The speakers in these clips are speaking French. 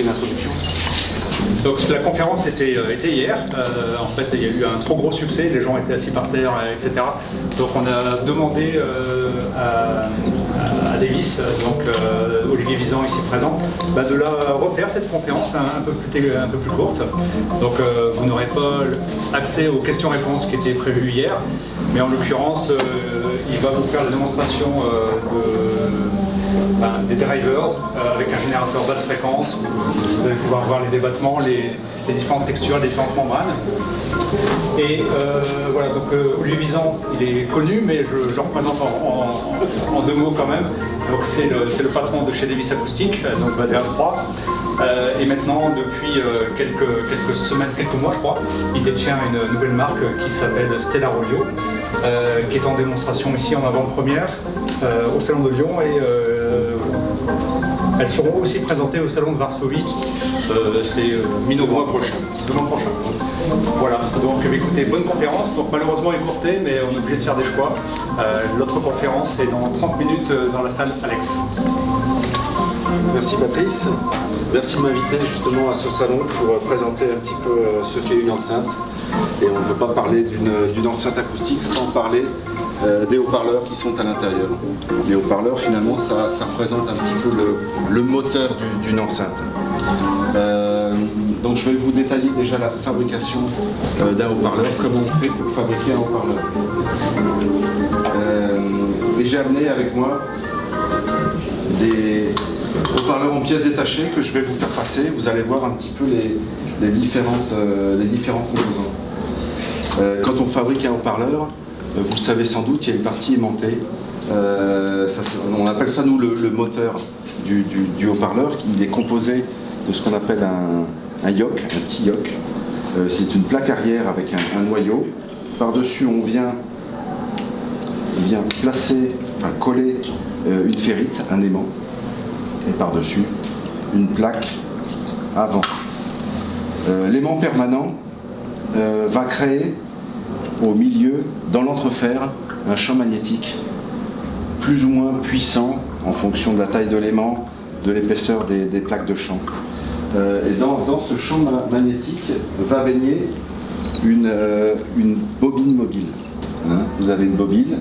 une introduction. Donc la conférence était hier. En fait, il y a eu un trop gros succès, les gens étaient assis par terre, etc. Donc on a demandé à Davis, donc Olivier Visan ici présent, de la refaire cette conférence un peu plus courte. Donc vous n'aurez pas accès aux questions-réponses qui étaient prévues hier, mais en l'occurrence, il va vous faire la démonstration des drivers avec un générateur basse fréquence. Vous allez pouvoir voir les débattements, les différentes textures, les différentes membranes. Et voilà, donc Olivier Visan, il est connu, mais je le représente en deux mots quand même. Donc c'est le patron de chez Davis Acoustic, donc basé à Troyes. Et maintenant, depuis quelques semaines, quelques mois je crois, il détient une nouvelle marque qui s'appelle Stellar Audio, qui est en démonstration ici en avant-première au Salon de Lyon, et elles seront aussi présentées au Salon de Varsovie, c'est mi-novembre prochain. Voilà, donc écoutez, bonne conférence, donc malheureusement écourtée, mais on est obligé de faire des choix. L'autre conférence est dans 30 minutes dans la salle Alex. Merci Patrice. Merci de m'inviter justement à ce salon pour présenter un petit peu ce qu'est une enceinte. Et on ne peut pas parler d'une enceinte acoustique sans parler des haut-parleurs qui sont à l'intérieur. Les haut-parleurs, finalement, ça représente un petit peu le moteur d'une enceinte. Donc je vais vous détailler déjà la fabrication d'un haut-parleur, comment on fait pour fabriquer un haut-parleur. Et j'ai amené avec moi des haut-parleurs en pièces détachées que je vais vous faire passer. Vous allez voir un petit peu les différents composants. Quand on fabrique un haut-parleur, vous le savez sans doute, il y a une partie aimantée. On appelle ça, nous, le moteur du haut-parleur. Il est composé de ce qu'on appelle un yoke, un petit yoke. C'est une plaque arrière avec un noyau. Par-dessus, on vient coller une ferrite, un aimant. Et par-dessus, une plaque avant. L'aimant permanent va créer au milieu, dans l'entrefer, un champ magnétique plus ou moins puissant en fonction de la taille de l'aimant, de l'épaisseur des plaques de champ. Et dans ce champ magnétique va baigner une bobine mobile. Vous avez une bobine,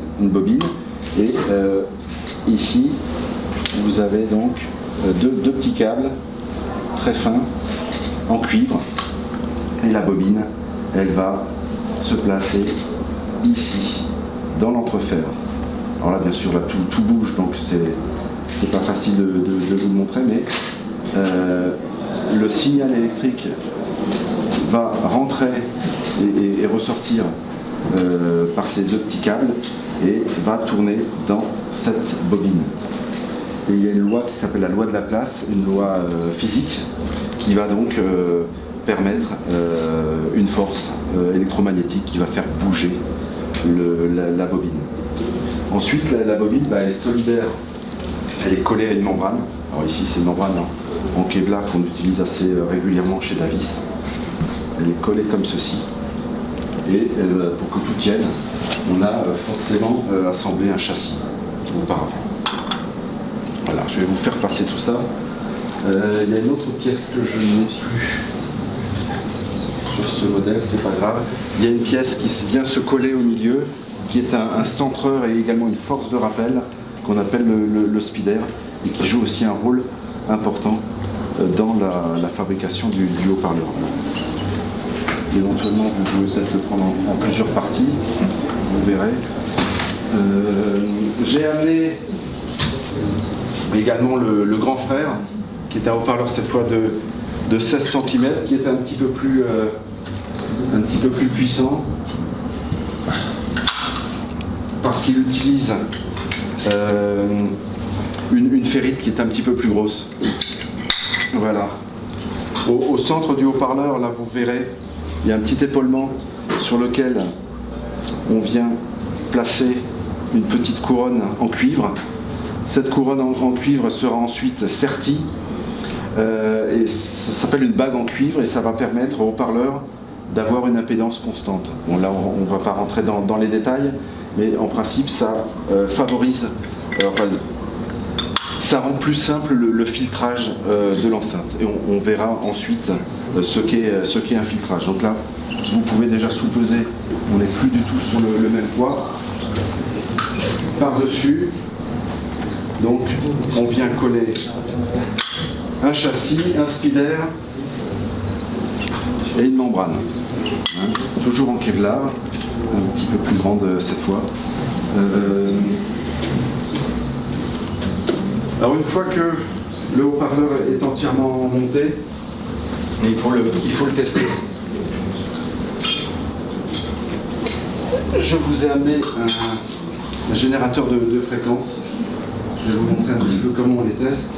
et ici vous avez donc deux petits câbles très fins en cuivre, et la bobine, elle va se placer ici, dans l'entrefer. Alors là, bien sûr, là, tout bouge, donc c'est pas facile de vous le montrer, mais le signal électrique va rentrer et ressortir par ces deux petits câbles et va tourner dans cette bobine. Et il y a une loi qui s'appelle la loi de Laplace, une loi physique, qui va donc permettre une force électromagnétique qui va faire bouger la bobine. Ensuite, la bobine, elle est solidaire, elle est collée à une membrane. Alors ici, c'est une membrane en Kevlar qu'on utilise assez régulièrement chez Davis. Elle est collée comme ceci. Et pour que tout tienne, on a forcément assemblé un châssis auparavant. Voilà, je vais vous faire passer tout ça. Il y a une autre pièce que je n'ai plus sur ce modèle, c'est pas grave. Il y a une pièce qui vient se coller au milieu, qui est un centreur et également une force de rappel qu'on appelle le speeder, et qui joue aussi un rôle important dans la fabrication du haut-parleur. Éventuellement, vous pouvez peut-être le prendre en plusieurs parties, vous verrez. J'ai amené également le grand frère, qui est un haut-parleur cette fois de 16 cm, qui est un petit peu plus puissant, parce qu'il utilise une ferrite qui est un petit peu plus grosse. Voilà. Au centre du haut-parleur, là vous verrez, il y a un petit épaulement sur lequel on vient placer une petite couronne en cuivre. Cette couronne en cuivre sera ensuite sertie et ça s'appelle une bague en cuivre, et ça va permettre au haut-parleur d'avoir une impédance constante. Bon, là on ne va pas rentrer dans les détails, mais en principe ça favorise, Ça rend plus simple le filtrage de l'enceinte. Et on verra ensuite ce qu'est un filtrage. Donc là, vous pouvez déjà sous-peser, on n'est plus du tout sur le même poids. Par-dessus, donc on vient coller un châssis, un spider et une membrane. Hein, toujours en Kevlar, un petit peu plus grande cette fois. Alors une fois que le haut-parleur est entièrement monté, il faut le tester. Je vous ai amené un générateur de fréquences. Je vais vous montrer un petit peu comment on les teste.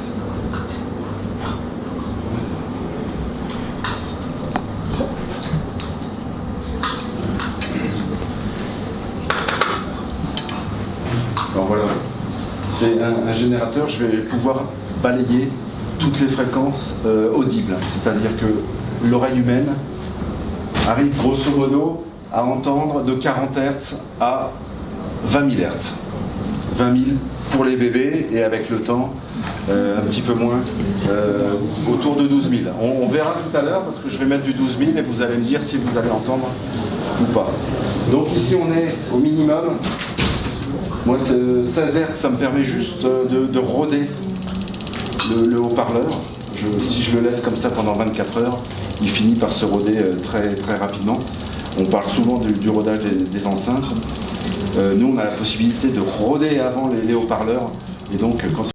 Alors voilà, c'est un générateur, je vais pouvoir balayer toutes les fréquences audibles. C'est-à-dire que l'oreille humaine arrive grosso modo à entendre de 40 Hz à 20 000 Hz. 20 000 pour les bébés et avec le temps, un petit peu moins, autour de 12 000. On verra tout à l'heure parce que je vais mettre du 12 000 et vous allez me dire si vous allez entendre ou pas. Donc ici on est au minimum. Moi 16 Hz ça me permet juste de roder le haut-parleur. Si je le laisse comme ça pendant 24 heures, il finit par se roder très, très rapidement. On parle souvent du rodage des enceintes. Nous, on a la possibilité de roder avant les haut-parleurs. Et donc, quand